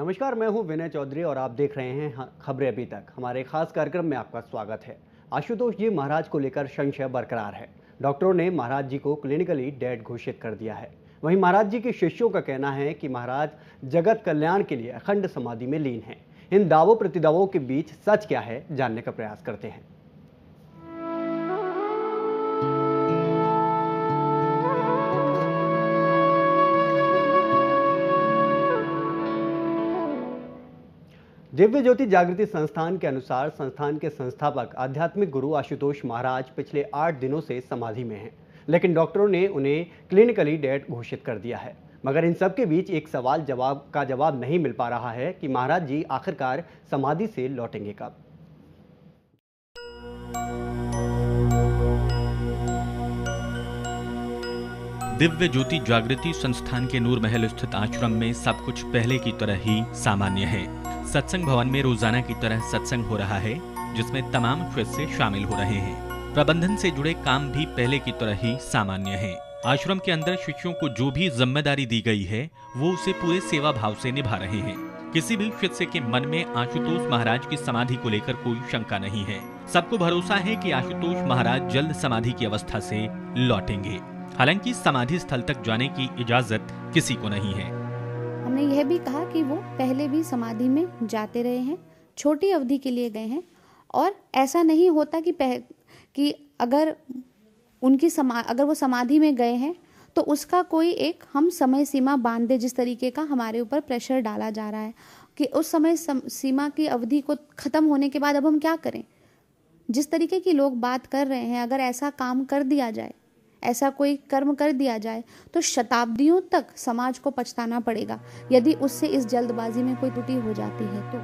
नमस्कार, मैं हूं विनय चौधरी और आप देख रहे हैं खबरें अभी तक। हमारे खास कार्यक्रम में आपका स्वागत है। आशुतोष जी महाराज को लेकर संशय बरकरार है। डॉक्टरों ने महाराज जी को क्लिनिकली डेड घोषित कर दिया है। वहीं महाराज जी के शिष्यों का कहना है कि महाराज जगत कल्याण के लिए अखंड समाधि में लीन हैं। इन दावों प्रतिदावों के बीच सच क्या है, जानने का प्रयास करते हैं। दिव्य ज्योति जागृति संस्थान के अनुसार संस्थान के संस्थापक आध्यात्मिक गुरु आशुतोष महाराज पिछले 8 दिनों से समाधि में हैं, लेकिन डॉक्टरों ने उन्हें क्लिनिकली डेड घोषित कर दिया है। मगर इन सब के बीच एक सवाल का जवाब नहीं मिल पा रहा है कि महाराज जी आखिरकार समाधि से लौटेंगे कब। दिव्य ज्योति जागृति संस्थान के नूर महल स्थित आश्रम में सब कुछ पहले की तरह ही सामान्य है। सत्संग भवन में रोजाना की तरह सत्संग हो रहा है, जिसमें तमाम शिष्य शामिल हो रहे हैं। प्रबंधन से जुड़े काम भी पहले की तरह ही सामान्य है। आश्रम के अंदर शिष्यों को जो भी जिम्मेदारी दी गई है वो उसे पूरे सेवा भाव से निभा रहे हैं। किसी भी शिष्य के मन में आशुतोष महाराज की समाधि को लेकर कोई शंका नहीं है। सबको भरोसा है कि आशुतोष महाराज जल्द समाधि की अवस्था से लौटेंगे। हालांकि समाधि स्थल तक जाने की इजाजत किसी को नहीं है। हमने यह भी कहा कि वो पहले भी समाधि में जाते रहे हैं, छोटी अवधि के लिए गए हैं, और ऐसा नहीं होता कि अगर वो समाधि में गए हैं तो उसका कोई एक हम समय सीमा बांध दे। जिस तरीके का हमारे ऊपर प्रेशर डाला जा रहा है कि उस समय सीमा की अवधि को खत्म होने के बाद अब हम क्या करें। जिस तरीके की लोग बात कर रहे हैं, अगर ऐसा काम कर दिया जाए, ऐसा कोई कर्म कर दिया जाए तो शताब्दियों तक समाज को पछताना पड़ेगा यदि उससे इस जल्दबाजी में कोई त्रुटि हो जाती है तो।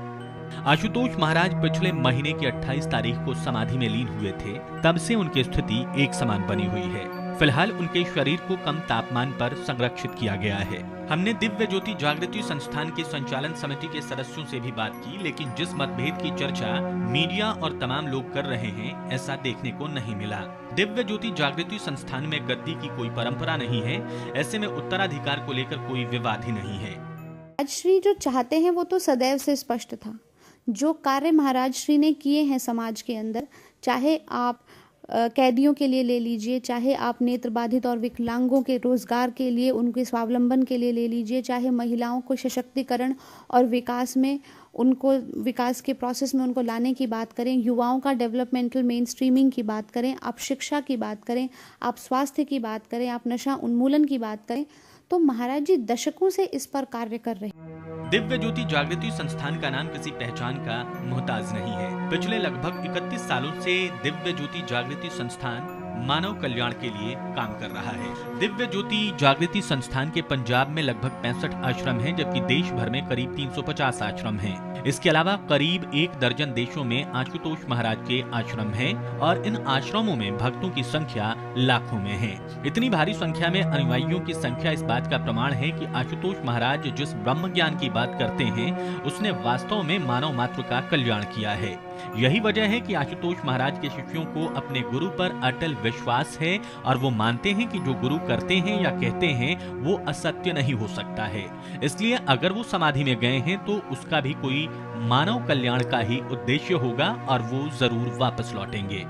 आशुतोष महाराज पिछले महीने की 28 तारीख को समाधि में लीन हुए थे। तब से उनकी स्थिति एक समान बनी हुई है। फिलहाल उनके शरीर को कम तापमान पर संरक्षित किया गया है। हमने दिव्य ज्योति जागृति संस्थान के संचालन समिति के सदस्यों से भी बात की, लेकिन जिस मतभेद की चर्चा मीडिया और तमाम लोग कर रहे हैं, ऐसा देखने को नहीं मिला। दिव्य ज्योति जागृति संस्थान में गद्दी की कोई परंपरा नहीं है। ऐसे में उत्तराधिकार को लेकर कोई विवाद ही नहीं है। महाराज श्री जो चाहते हैं वो तो सदैव से स्पष्ट था। जो कार्य महाराज श्री ने किए हैं समाज के अंदर, चाहे आप कैदियों के लिए ले लीजिए, चाहे आप नेत्र बाधित और विकलांगों के रोजगार के लिए, उनके स्वावलंबन के लिए ले लीजिए, चाहे महिलाओं को सशक्तिकरण और विकास में विकास के प्रोसेस में उनको लाने की बात करें, युवाओं का डेवलपमेंटल मेन स्ट्रीमिंग की बात करें, आप शिक्षा की बात करें, आप स्वास्थ्य की बात करें, आप नशा उन्मूलन की बात करें, तो महाराज जी दशकों से इस पर कार्य कर रहे हैं। दिव्य ज्योति जागृति संस्थान का नाम किसी पहचान का मोहताज नहीं है। पिछले लगभग 31 सालों से दिव्य ज्योति जागृति संस्थान मानव कल्याण के लिए काम कर रहा है। दिव्य ज्योति जागृति संस्थान के पंजाब में लगभग 65 आश्रम हैं, जबकि देश भर में करीब 350 आश्रम हैं। इसके अलावा करीब 1 दर्जन देशों में आशुतोष महाराज के आश्रम हैं और इन आश्रमों में भक्तों की संख्या लाखों में है। इतनी भारी संख्या में अनुयायियों की संख्या इस बात का प्रमाण है कि आशुतोष महाराज जिस ब्रह्म ज्ञान की बात करते हैं, उसने वास्तव में मानव मात्र का कल्याण किया है। यही वजह है कि आशुतोष महाराज के शिष्यों को अपने गुरु पर अटल विश्वास है और वो मानते हैं कि जो गुरु करते हैं या कहते हैं वो असत्य नहीं हो सकता है। इसलिए अगर वो समाधि में गए हैं तो उसका भी कोई मानव कल्याण का ही उद्देश्य होगा और वो जरूर वापस लौटेंगे।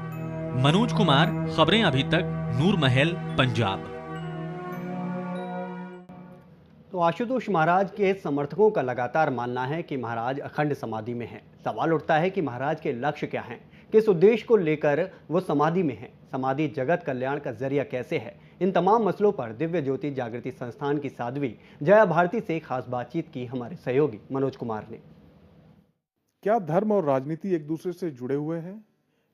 मनोज कुमार, खबरें अभी तक, नूर महल, पंजाब। तो आशुतोष महाराज के समर्थकों का लगातार मानना है कि महाराज अखंड समाधि में हैं। सवाल उठता है कि महाराज के लक्ष्य क्या हैं, किस उद्देश्य को लेकर वो समाधि में हैं, समाधि जगत कल्याण का जरिया कैसे है। इन तमाम मसलों पर दिव्य ज्योति जागृति संस्थान की साध्वी जया भारती से खास बातचीत की हमारे सहयोगी मनोज कुमार ने। क्या धर्म और राजनीति एक दूसरे से जुड़े हुए हैं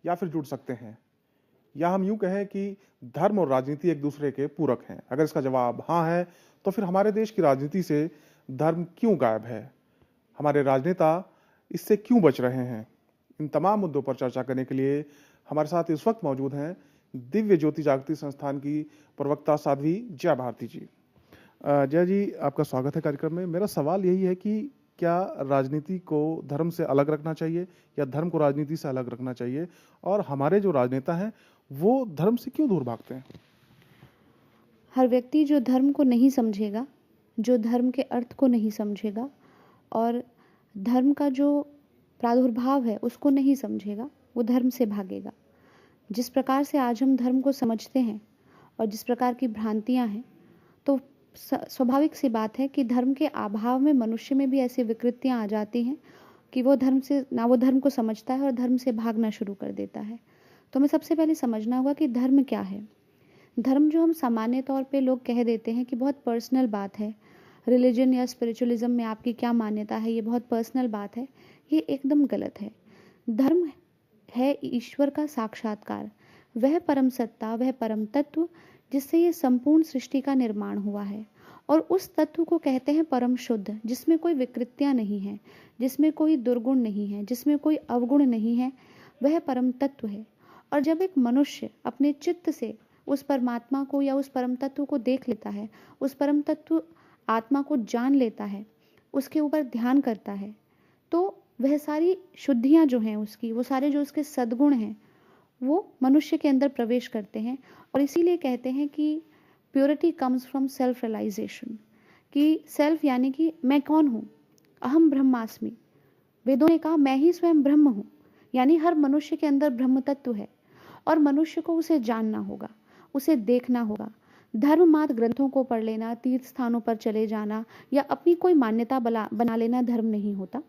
या फिर जुड़ सकते हैं, या हम यूं कहें कि धर्म और राजनीति एक दूसरे के पूरक हैं? अगर इसका जवाब हाँ है तो फिर हमारे देश की राजनीति से धर्म क्यों गायब है, हमारे राजनेता इससे क्यों बच रहे हैं? इन तमाम मुद्दों पर चर्चा करने के लिए हमारे साथ इस वक्त मौजूद हैं दिव्य ज्योति जागृति संस्थान की प्रवक्ता साध्वी जया भारती जी। जया जी, आपका स्वागत है कार्यक्रम में। मेरा सवाल यही है कि क्या राजनीति को धर्म से अलग रखना चाहिए या धर्म को राजनीति से अलग रखना चाहिए, और हमारे जो राजनेता हैं वो धर्म से क्यों दूर भागते हैं? हर व्यक्ति जो धर्म को नहीं समझेगा, जो धर्म के अर्थ को नहीं समझेगा, और धर्म का जो प्रादुर्भाव है उसको नहीं समझेगा, वो धर्म से भागेगा। जिस प्रकार से आज हम धर्म को समझते हैं और जिस प्रकार की भ्रांतियां हैं, तो स्वाभाविक सी बात है कि धर्म के अभाव में मनुष्य में भी ऐसी विकृतियां आ जाती हैं कि वो धर्म को समझता है और धर्म से भागना शुरू कर देता है। तो हमें सबसे पहले समझना होगा कि धर्म क्या है। धर्म जो हम सामान्य तौर पे लोग कह देते हैं कि बहुत पर्सनल बात है, रिलीजन या स्पिरिचुअलिज्म में आपकी क्या मान्यता है, ये बहुत पर्सनल बात है, ये एकदम गलत है। धर्म है ईश्वर का साक्षात्कार, वह परम सत्ता, वह परम तत्व जिससे ये संपूर्ण सृष्टि का निर्माण हुआ है। और उस तत्व को कहते हैं परम शुद्ध, जिसमें कोई विकृतियां नहीं है, जिसमें कोई दुर्गुण नहीं है, जिसमें कोई अवगुण नहीं है, वह परम तत्व है। और जब एक मनुष्य अपने चित्त से उस परमात्मा को या उस परम तत्व को देख लेता है, उस परम तत्व आत्मा को जान लेता है, उसके ऊपर ध्यान करता है, तो वह सारी शुद्धियां जो हैं उसकी, वो सारे जो उसके सद्गुण हैं, वो मनुष्य के अंदर प्रवेश करते हैं। और इसीलिए कहते हैं कि purity comes from self realization, कि सेल्फ यानी कि मैं कौन हूँ, अहम ब्रह्मास्मि। वेदों ने कहा मैं ही स्वयं ब्रह्म हूँ, यानी हर मनुष्य के अंदर ब्रह्म तत्व है और मनुष्य को उसे जानना होगा, उसे देखना होगा। धर्ममात्र ग्रंथों को पढ़ लेना, तीर्थ स्थानों पर चले जाना या अपनी कोई मान्यता बना लेना धर्म नहीं होता।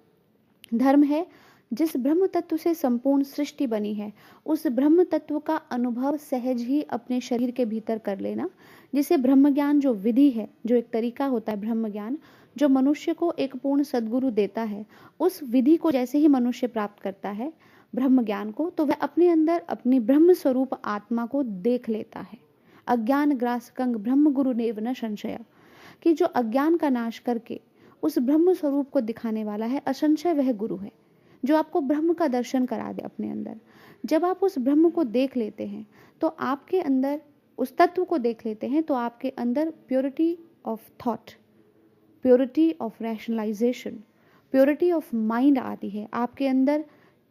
धर्म है जिस ब्रह्म तत्व से संपूर्ण सृष्टि बनी है, उस ब्रह्म तत्व का अनुभव सहज ही अपने शरीर के भीतर कर लेना, जिसे ब्रह्म ज्ञान जो विधि है, जो एक तरीका होता है ब्रह्म ज्ञान, जो मनुष्य को एक पूर्ण सद्गुरु देता है, उस विधि को जैसे ही मनुष्य प्राप्त करता है ब्रह्म ज्ञान को, तो वह अपने अंदर अपनी ब्रह्म स्वरूप आत्मा को देख लेता है। अज्ञान ग्रासकंग ब्रह्म गुरु नेव न संशय, कि जो अज्ञान का नाश करके उस ब्रह्म स्वरूप को दिखाने वाला है, असंशय वह गुरु है जो आपको ब्रह्म का दर्शन करा दे अपने अंदर। जब आप उस ब्रह्म को देख लेते हैं तो आपके अंदर उस तत्व को देख लेते हैं, तो आपके अंदर purity of thought, purity of rationalization, purity of mind आती है। आपके अंदर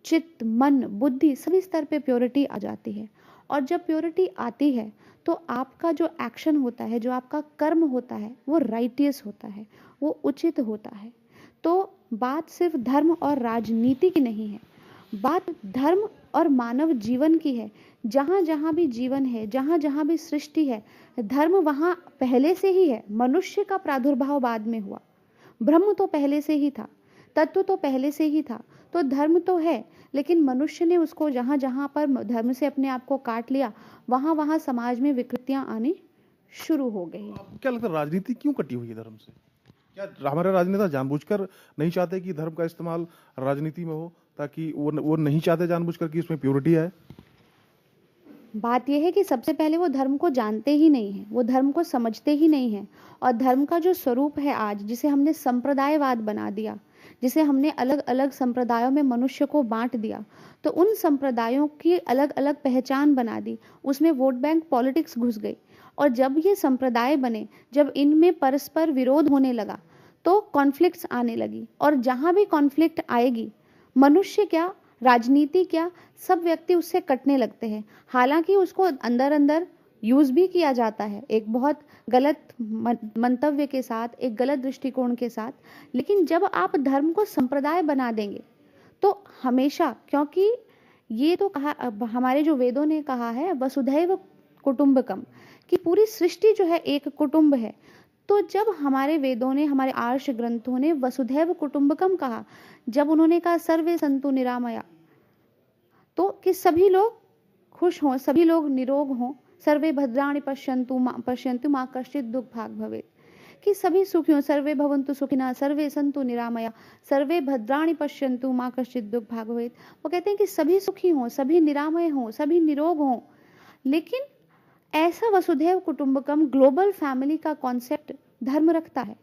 चित्त, मन, बुद्धि सभी स्तर पे प्योरिटी आ जाती है। और जब प्योरिटी आती है तो आपका जो एक्शन होता है, जो आपका कर्म होता है, वो राइटियस होता है, वो उचित होता है। तो बात सिर्फ धर्म और राजनीति की नहीं है, बात धर्म और मानव जीवन की है। जहाँ जहाँ भी जीवन है, जहाँ जहाँ भी सृष्टि है, धर्म वहाँ पहले से ही है। मनुष्य का प्रादुर्भाव बाद में हुआ, ब्रह्म तो पहले से ही था, तत्व तो पहले से ही था, तो धर्म तो है, लेकिन मनुष्य ने उसको जहाँ जहाँ पर धर्म से अपने आप को काट लिया, वहाँ वहाँ समाज में विकृतियाँ आनी शुरू हो गई। क्या लगता है राजनीति क्यों कटी हुई है धर्म से? क्या हमारे राजनेता जानबूझकर नहीं चाहते कि धर्म का इस्तेमाल राजनीति में हो, ताकि वो नहीं चाहते जानबूझकर कि इसमें प्योरिटी आए? बात यह है कि सबसे पहले वो धर्म को जानते ही नहीं है, वो धर्म को समझते ही नहीं है। और धर्म का जो स्वरूप है आज, जिसे हमने संप्रदायवाद बना दिया, जिसे हमने अलग अलग संप्रदायों में मनुष्य को बांट दिया, तो उन संप्रदायों की अलग अलग पहचान बना दी, उसमें वोट बैंक पॉलिटिक्स घुस गई। और जब ये संप्रदाय बने, जब इनमें परस्पर विरोध होने लगा, तो कॉन्फ्लिक्ट्स आने लगी। और जहां भी कॉन्फ्लिक्ट आएगी, मनुष्य क्या, राजनीति क्या, सब व्यक्ति उससे कटने लगते हैं। हालांकि उसको अंदर अंदर यूज भी किया जाता है एक बहुत गलत मंतव्य के साथ, एक गलत दृष्टिकोण के साथ। लेकिन जब आप धर्म को संप्रदाय बना देंगे तो हमेशा, क्योंकि ये तो कहा हमारे जो वेदों ने कहा है वसुधैव कुटुंबकम, कि पूरी सृष्टि जो है एक कुटुंब है। तो जब हमारे वेदों ने, हमारे आर्ष ग्रंथों ने वसुधैव कुटुंबकम कहा, जब उन्होंने कहा सर्वे संतु निरामया, तो कि सभी लोग खुश हों, सभी लोग निरोग हों, सर्वे भद्राणि पश्यन्तु मां कश्चित् दुःख भाग भवेत्, कि सभी सुखी हों, सर्वे भवन्तु सुखिनः सर्वे सन्तु निरामया सर्वे भद्राणि पश्यन्तु मां कश्चित् दुःख भाग भवेत्। वो कहते हैं कि सभी सुखी हों, सभी निरामय हों, सभी निरोग हों। लेकिन ऐसा वसुधैव कुटुंबकम ग्लोबल फैमिली का कॉन्सेप्ट धर्म रखता है।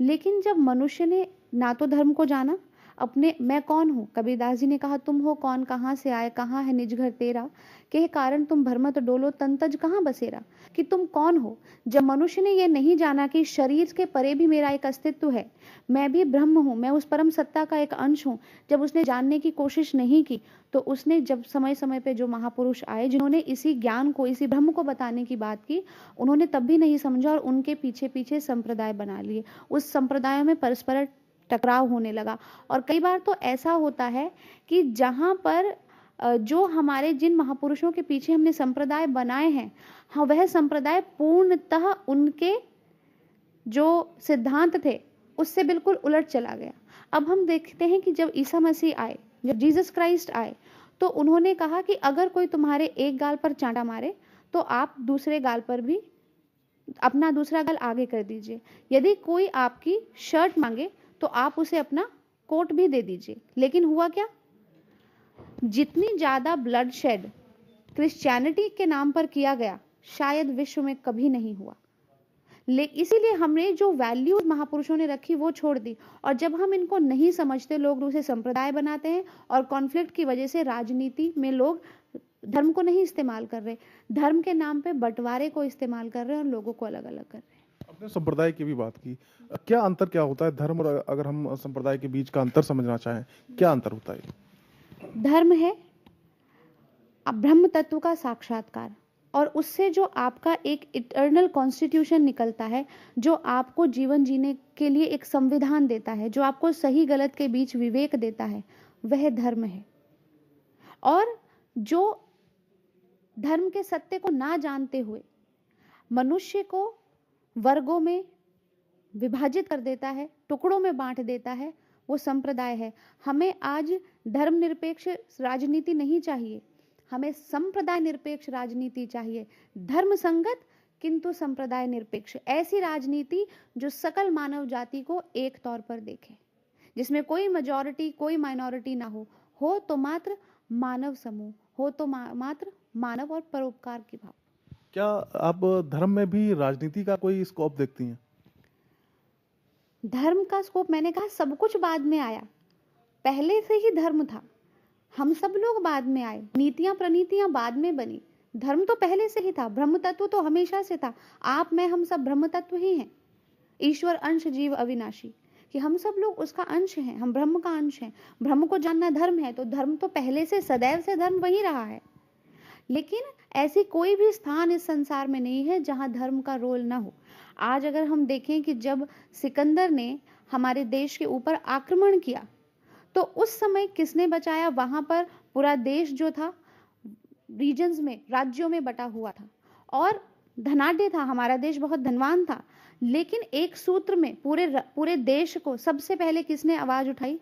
लेकिन जब मनुष्य ने ना तो धर्म को जाना, अपने मैं कौन हूँ, कबीरदास जी ने कहा तुम हो कौन, कहाँ से आए, कहाँ है निज घर तेरा, के कारण तुम भरमत डोलो तन तज कहाँ बसेरा, कि तुम कौन हो। जब मनुष्य ने यह नहीं जाना कि शरीर के परे भी मेरा एक अस्तित्व है, मैं भी ब्रह्म हूँ, मैं उस परम सत्ता का एक अंश हूँ, जब उसने जानने की कोशिश नहीं की, तो उसने जब समय समय पे जो महापुरुष आए जिन्होंने इसी ज्ञान को, इसी ब्रह्म को बताने की बात की, उन्होंने तब भी नहीं समझा और उनके पीछे पीछे संप्रदाय बना लिए। उस संप्रदायों में परस्पर टकराव होने लगा। और कई बार तो ऐसा होता है कि जहाँ पर जो हमारे जिन महापुरुषों के पीछे हमने संप्रदाय बनाए हैं, हाँ, वह संप्रदाय पूर्णतः उनके जो सिद्धांत थे उससे बिल्कुल उलट चला गया। अब हम देखते हैं कि जब ईसा मसीह आए, जब जीसस क्राइस्ट आए, तो उन्होंने कहा कि अगर कोई तुम्हारे एक गाल पर चांटा मारे तो आप दूसरे गाल पर भी अपना दूसरा गाल आगे कर दीजिए। यदि कोई आपकी शर्ट मांगे तो आप उसे अपना कोट भी दे दीजिए। लेकिन हुआ क्या? जितनी ज्यादा ब्लड शेड क्रिश्चियनिटी के नाम पर किया गया, शायद विश्व में कभी नहीं हुआ। इसीलिए हमने जो वैल्यूज महापुरुषों ने रखी वो छोड़ दी। और जब हम इनको नहीं समझते, लोग उसे संप्रदाय बनाते हैं और कॉन्फ्लिक्ट की वजह से राजनीति में लोग धर्म को नहीं इस्तेमाल कर रहे, धर्म के नाम पे बंटवारे को इस्तेमाल कर रहे हैं और लोगों को अलग अलग कर रहे हैं। अपने संप्रदाय की भी बात की, क्या अंतर क्या होता है धर्म और अगर हम संप्रदाय के बीच का अंतर समझना चाहें, क्या अंतर होता है? धर्म है ब्रह्म तत्व का साक्षात्कार, और उससे जो आपका एक इटर्नल कॉन्स्टिट्यूशन निकलता है, जो आपको जीवन जीने के लिए एक संविधान देता है, जो आपको सही गलत के बीच विवेक देता है, वह धर्म है। और जो धर्म के सत्य को ना जानते हुए मनुष्य को वर्गों में विभाजित कर देता है, टुकड़ों में बांट देता है, वो संप्रदाय है। हमें आज धर्मनिरपेक्ष राजनीति नहीं चाहिए, हमें संप्रदाय निरपेक्ष राजनीति चाहिए। धर्म संगत किंतु संप्रदाय निरपेक्ष, ऐसी राजनीति जो सकल मानव जाति को एक तौर पर देखे, जिसमें कोई मेजॉरिटी कोई माइनॉरिटी ना हो तो मात्र मानव समूह हो, तो मात्र मानव और परोपकार की भाव। क्या आप धर्म में भी राजनीति का कोई स्कोप देखती हैं? धर्म का स्कोप, मैंने कहा, सब कुछ बाद में आया, पहले से ही धर्म था। हम सब लोग बाद में आए, नीतियां प्रणीतियां बाद में बनी, धर्म तो पहले से ही था। ब्रह्म तत्व तो हमेशा से था। आप मैं हम सब ब्रह्म तत्व ही हैं। ईश्वर अंश जीव अविनाशी, कि हम सब लोग उसका अंश हैं, हम ब्रह्म का अंश हैं। ब्रह्म को जानना धर्म है, तो धर्म तो पहले से सदैव से धर्म वही रहा है। लेकिन ऐसी कोई भी स्थान इस संसार में नहीं है जहां धर्म का रोल ना हो। आज अगर हम देखें कि जब सिकंदर ने हमारे देश के ऊपर आक्रमण किया तो उस समय किसने बचाया? वहां पर पूरा देश जो था रीजन्स में, राज्यों में बटा हुआ था और धनाढ्य था, हमारा देश बहुत धनवान था। लेकिन एक सूत्र में पूरे देश को सबसे पहले किसने आवाज उठाई?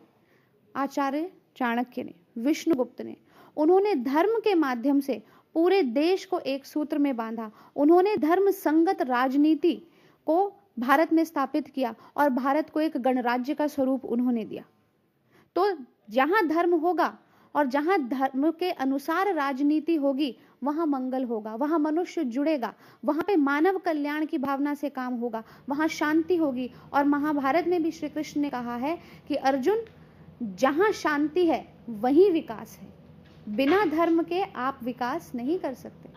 आचार्य चाणक्य ने, विष्णुगुप्त ने। उन्होंने धर्म के माध्यम से पूरे देश को एक सूत्र में बांधा। उन्होंने धर्म संगत राजनीति को भारत में स्थापित किया और भारत को एक गणराज्य का स्वरूप उन्होंने दिया। तो जहां धर्म होगा और जहां धर्म के अनुसार राजनीति होगी, वहां मंगल होगा, वहां मनुष्य जुड़ेगा, वहां पे मानव कल्याण की भावना से काम होगा, वहां शांति होगी। और महाभारत में भी श्री कृष्ण ने कहा है कि अर्जुन, जहां शांति है वहीं विकास है, बिना धर्म के आप विकास नहीं कर सकते।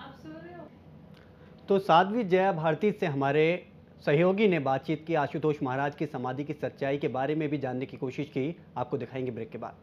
तो साध्वी जया भारती से हमारे सहयोगी ने बातचीत की, आशुतोष महाराज की समाधि की सच्चाई के बारे में भी जानने की कोशिश की। आपको दिखाएंगे ब्रेक के बाद।